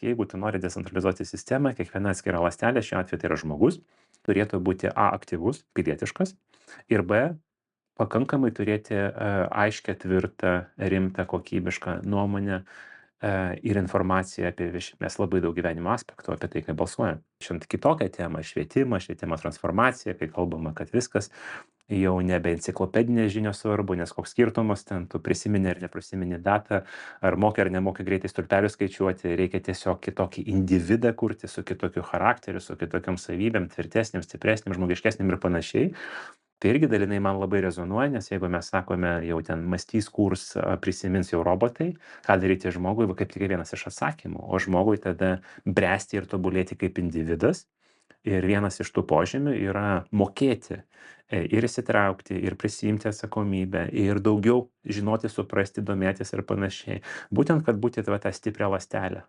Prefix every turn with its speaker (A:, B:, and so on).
A: Jeigu tu nori decentralizuoti sistemą, kiekviena atskira ląstelė, šiuo atveju tai yra žmogus, turėtų būti A aktyvus, pilietiškas ir B pakankamai turėti aiškią, tvirtą, rimtą, kokybišką nuomonę ir informaciją apie mes labai daug gyvenimo aspektų apie tai, kaip balsuojam. Šiandien kitokią temą - švietimo transformacija, kai kalbama, kad viskas jau nebe enciklopedinės žinios svarbu, nes koks skirtumas ten, tu prisimeni ar neprisimeni datą, ar moki ar nemoki greitai stulpelius skaičiuoti, reikia tiesiog kitokį individą kurti su kitokiu charakteriu, su kitokiom savybėm, tvirtesnėm, stipresnėm, žmogiškesnėm ir panašiai. Tai irgi dalinai man labai rezonuoja, nes jeigu mes sakome, jau ten mąstys, kurs, prisimins jau robotai, ką daryti žmogui, va kaip tik vienas iš atsakymų, o žmogui tada bręsti ir tobulėti kaip individas. Ir vienas iš tų požymių yra mokėti ir įsitraukti, ir prisiimti atsakomybę, ir daugiau žinoti, suprasti, domėtis ir panašiai. Būtent, kad būti va tą stiprią ląstelę.